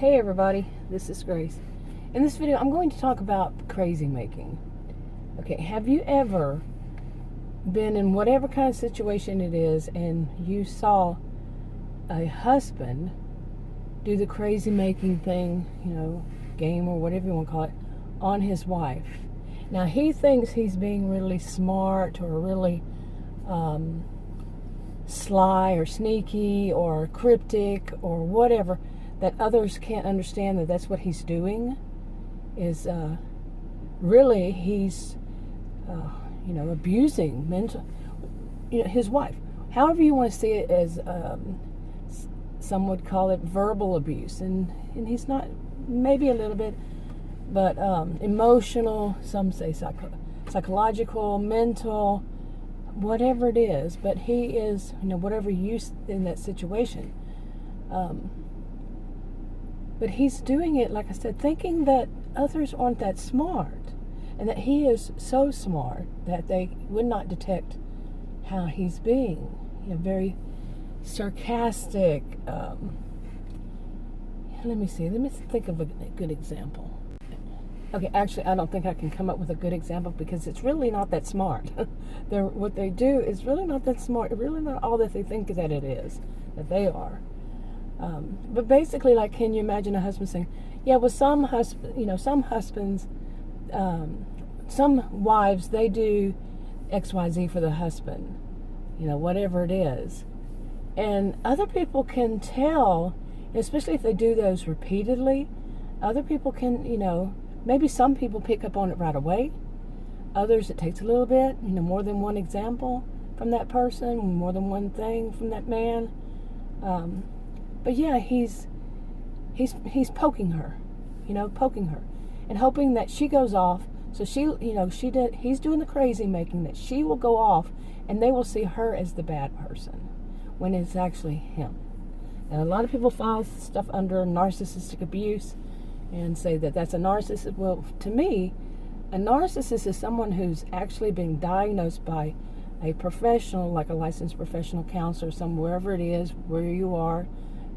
Hey everybody, this is Grace. In this video, I'm going to talk about crazy making. Okay, have you ever been in whatever kind of situation it is and you saw a husband do the crazy making thing, game or whatever you want to call it, on his wife? Now, he thinks he's being really smart or really sly or sneaky or cryptic or whatever, that others can't understand that that's what he's doing. Is really he's abusing his wife. However you want to see it, as some would call it verbal abuse, and he's not, maybe a little bit, but emotional, some say psychological, mental, whatever it is, but he is, whatever use in that situation. But he's doing it, like I said, thinking that others aren't that smart, and that he is so smart that they would not detect how he's being, very sarcastic. Let me think of a good example. Okay, actually, I don't think I can come up with a good example because it's really not that smart. What they do is really not that smart. Really not all that they think that it is, that they are. But basically, like, can you imagine a husband saying, yeah, well, some husbands, some wives, they do XYZ for the husband, whatever it is. And other people can tell, especially if they do those repeatedly, other people can, maybe some people pick up on it right away. Others, it takes a little bit, more than one example from that person, more than one thing from that man. But yeah, he's poking her, poking her, and hoping that she goes off. So he's doing the crazy making, that she will go off, and they will see her as the bad person, when it's actually him. And a lot of people file stuff under narcissistic abuse, and say that that's a narcissist. Well, to me, a narcissist is someone who's actually being diagnosed by a professional, like a licensed professional counselor, wherever it is, where you are,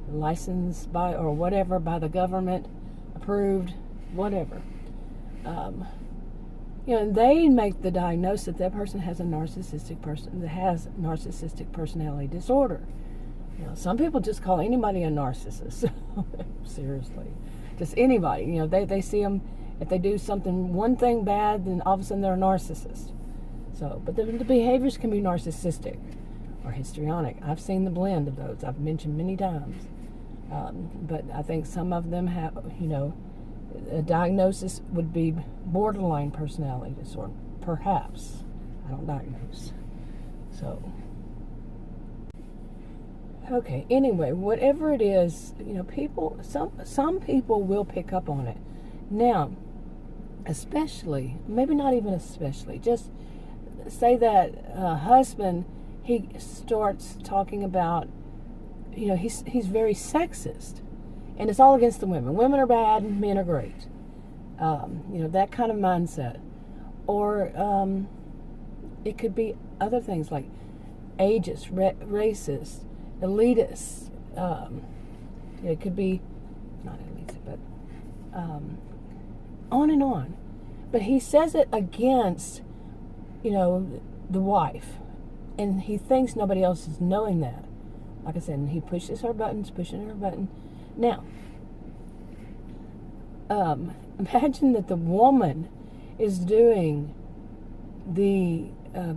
licensed by or whatever, by the government, approved, whatever. And they make the diagnosis that person has a narcissistic personality disorder. Some people just call anybody a narcissist. Seriously, just anybody. They see them, if they do one thing bad, then all of a sudden they're a narcissist. So, but the behaviors can be narcissistic or histrionic. I've seen the blend of those. I've mentioned many times. But I think some of them have, a diagnosis would be borderline personality disorder, perhaps. I don't diagnose. So, okay, anyway, whatever it is, some people will pick up on it. Now, especially, maybe not even especially, just say that husband, he starts talking about, he's very sexist, and it's all against the women. Women are bad and men are great. That kind of mindset. Or it could be other things like ageist, racist, elitist. It could be, not elitist, but on and on. But he says it against, the wife. And he thinks nobody else is knowing that. Like I said, and he pushes her buttons, pushing her button. Now, imagine that the woman is doing the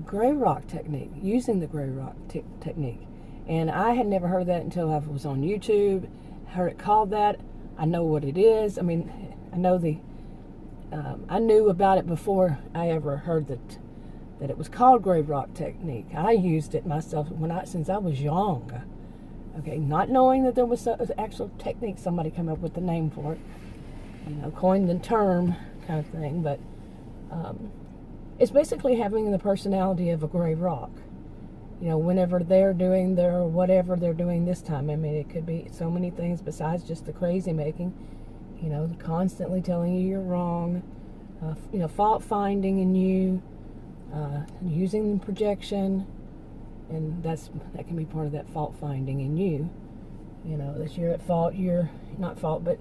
gray rock technique, using the gray rock technique. And I had never heard that until I was on YouTube, heard it called that. I know what it is. I mean, I knew about it before I ever heard that it was called gray rock technique. I used it myself since I was young. Okay, not knowing that there was an actual technique, somebody came up with the name for it, coined the term kind of thing, but it's basically having the personality of a gray rock. Whenever they're doing whatever they're doing this time. I mean, it could be so many things besides just the crazy making, constantly telling you you're wrong, fault finding in you, using projection. And that can be part of that fault finding in you, that you're at fault, you're not fault, but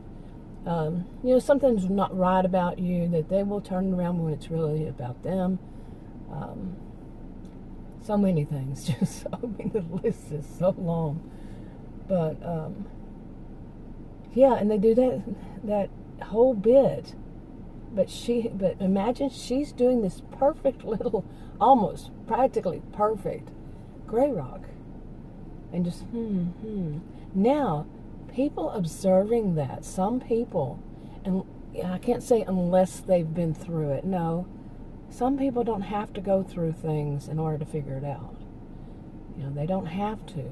something's not right about you, that they will turn around when it's really about them. So many things, just the list is so long. But yeah, and they do that whole bit. But imagine she's doing this perfect little, almost practically perfect gray rock, and just Now, people observing that, some people, and I can't say unless they've been through it. No, some people don't have to go through things in order to figure it out. They don't have to.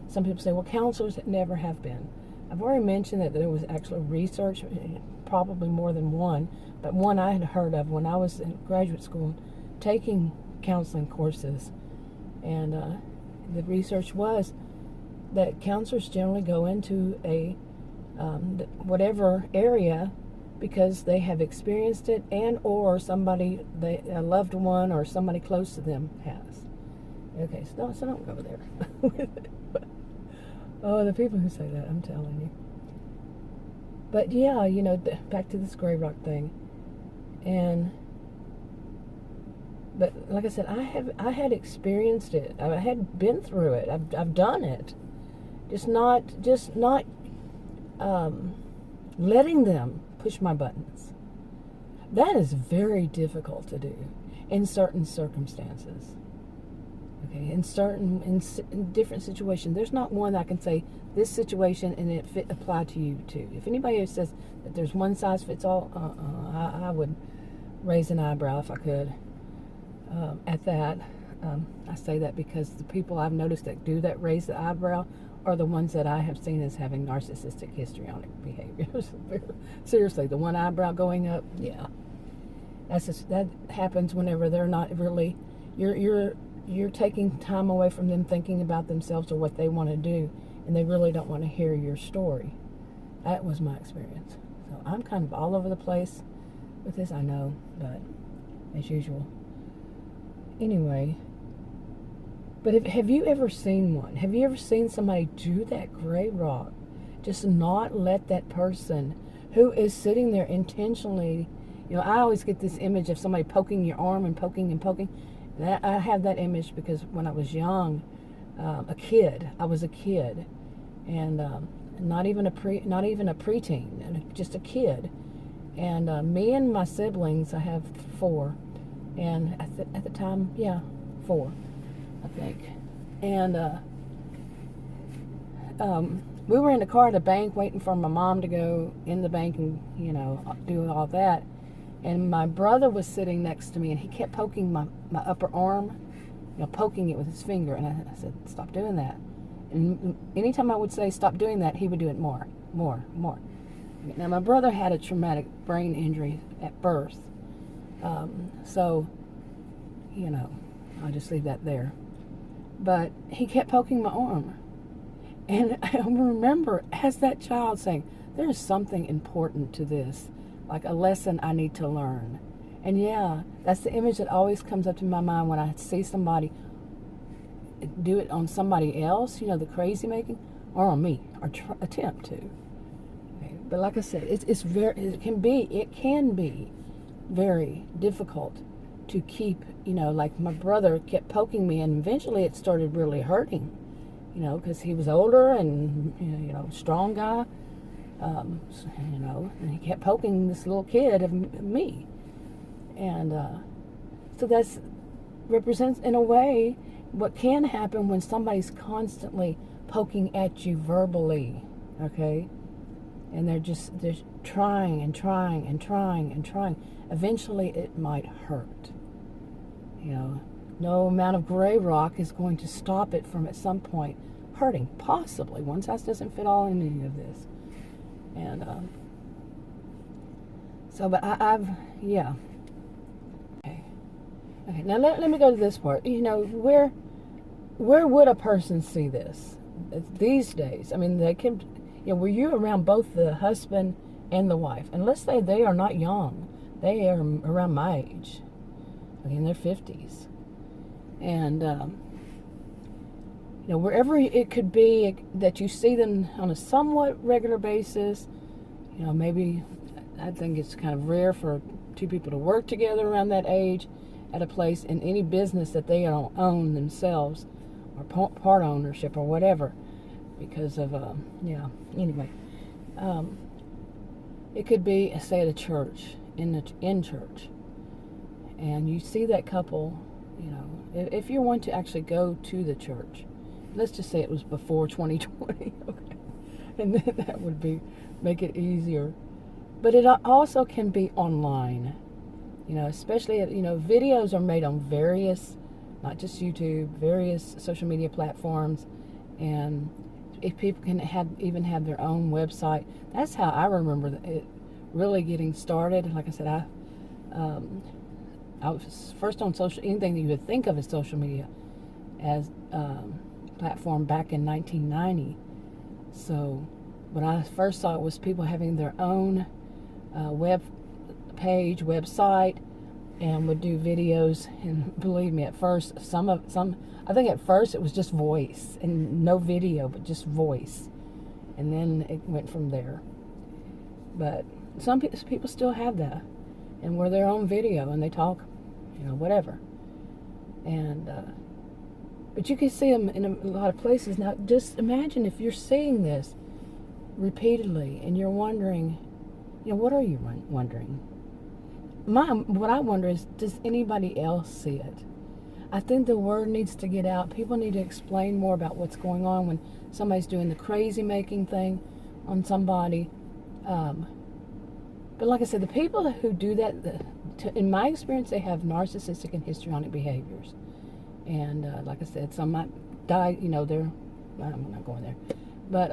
Some people say, well, counselors never have been. I've already mentioned that there was actual research, probably more than one, but one I had heard of when I was in graduate school taking counseling courses. And the research was that counselors generally go into a whatever area because they have experienced it, and or a loved one or somebody close to them has. Okay, so don't go there with it. Oh, the people who say that, I'm telling you. But yeah, back to this gray rock thing. But like I said, I had experienced it. I had been through it. I've done it. Just not letting them push my buttons. That is very difficult to do in certain circumstances. Okay, in different situations. There's not one that I can say this situation and it apply to you too. If anybody says that there's one size fits all, I would raise an eyebrow if I could. At that, I say that because the people I've noticed that do that raise the eyebrow are the ones that I have seen as having narcissistic histrionic behaviors. Seriously, the one eyebrow going up, yeah, that happens whenever they're not really. You're taking time away from them thinking about themselves or what they want to do, and they really don't want to hear your story. That was my experience. So I'm kind of all over the place with this, I know, but as usual. Anyway, but have you ever seen one? Have you ever seen somebody do that gray rock? Just not let that person who is sitting there intentionally, I always get this image of somebody poking your arm and poking and poking. I have that image because when I was young, I was a kid, and not even a preteen, just a kid. And me and my siblings, I have 4, and at the time, 4, I think. And we were in the car at the bank waiting for my mom to go in the bank and do all that. And my brother was sitting next to me, and he kept poking my upper arm, poking it with his finger. And I said, stop doing that. And anytime I would say stop doing that, he would do it more. Now, my brother had a traumatic brain injury at birth. So, I'll just leave that there. But he kept poking my arm. And I remember as that child saying, there is something important to this. Like a lesson I need to learn. And yeah, that's the image that always comes up to my mind when I see somebody do it on somebody else, the crazy making, or on me, or attempt to. Okay. But like I said, it can be very difficult to keep, like my brother kept poking me, and eventually it started really hurting, because he was older and, strong guy. And he kept poking this little kid of me. And so that represents, in a way, what can happen when somebody's constantly poking at you verbally, okay? And they're trying and trying and trying and trying. Eventually, it might hurt. No amount of gray rock is going to stop it from at some point hurting. Possibly. One size doesn't fit all in any of this. And but yeah. Okay. Now let me go to this part. Where would a person see this these days? I mean, they can. Were you around both the husband and the wife? And let's say they are not young; they are around my age, in their 50s, and wherever it could be that you see them on a somewhat regular basis. Maybe I think it's kind of rare for two people to work together around that age at a place in any business that they don't own themselves, or part ownership or whatever, because of anyway, it could be, say, at a church, in church, and you see that couple. If you're one to actually go to the church, let's just say it was before 2020, okay, and then that would make it easier. But it also can be online, especially videos are made on various, not just YouTube, various social media platforms, and if people can even have their own website. That's how I remember it really getting started. Like I said, I was first on anything that you would think of as social media as platform back in 1990. So what I first saw was people having their own web page, website, and would do videos. And believe me, at first, I think at first it was just voice and no video, but just voice, and then it went from there. But some people still have that, and we're their own video, and they talk, whatever. And but you can see them in a lot of places. Now, just imagine if you're seeing this repeatedly, and you're wondering, what are you wondering? What I wonder is, does anybody else see it? I think the word needs to get out. People need to explain more about what's going on when somebody's doing the crazy making thing on somebody. But like I said, the people who do that, in my experience, they have narcissistic and histrionic behaviors. And like I said, some might die, I'm not going there. But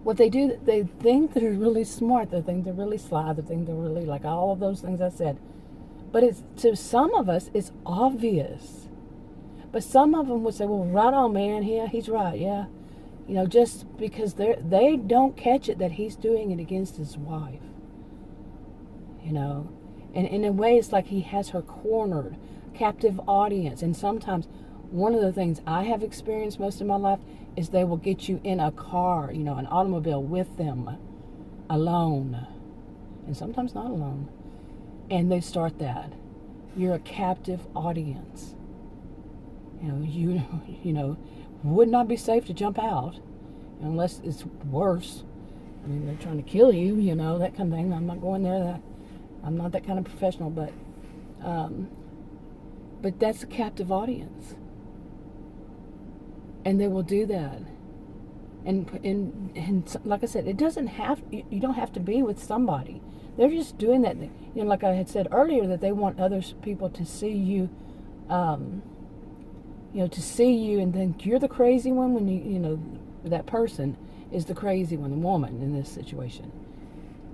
what they do, they think they're really smart, they think they're really sly, they think they're really, like all of those things I said. But to some of us, it's obvious. But some of them would say, well, right on, man, yeah, he's right, yeah. Just because they don't catch it that he's doing it against his wife. And in a way, it's like he has her cornered, captive audience. And sometimes one of the things I have experienced most of my life is they will get you in a car, an automobile with them, alone. And sometimes not alone. And they start that. You're a captive audience. You would not be safe to jump out unless it's worse. I mean, they're trying to kill you, that kind of thing. I'm not going there. I'm not that kind of professional, but that's a captive audience. And they will do that. And like I said, it doesn't have, you don't have to be with somebody. They're just doing that. Like I had said earlier, that they want other people to see you, to see you and think you're the crazy one when that person is the crazy one, the woman in this situation.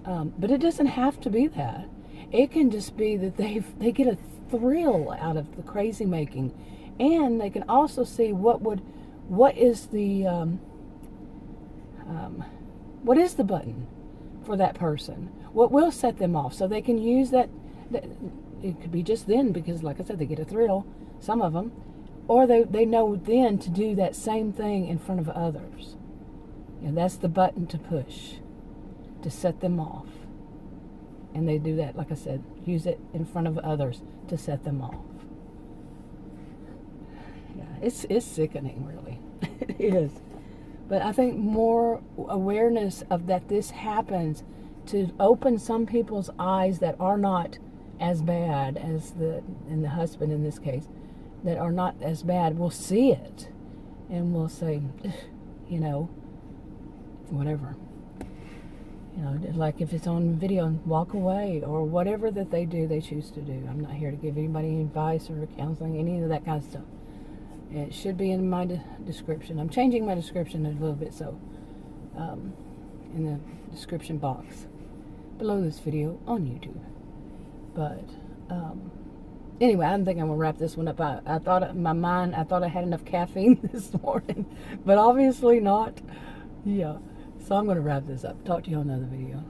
But it doesn't have to be that. It can just be that they get a thrill out of the crazy making, and they can also see what is the button for that person. What will set them off, so they can use that. It could be just then, because like I said, they get a thrill, some of them, or they know then to do that same thing in front of others. That's the button to push to set them off. And they do that, like I said, use it in front of others to set them off. Yeah, it's sickening, really. It is. But I think more awareness of that this happens to open some people's eyes that are not as bad as the husband in this case, that are not as bad, will see it and will say, whatever. Like if it's on video, walk away, or whatever that they choose to do. I'm not here to give anybody any advice or counseling, any of that kind of stuff. It should be in my description. I'm changing my description a little bit, so in the description box below this video on YouTube. But anyway, I think I'm gonna wrap this one up. I thought I had enough caffeine this morning, but obviously not. Yeah. So I'm going to wrap this up. Talk to you on another video.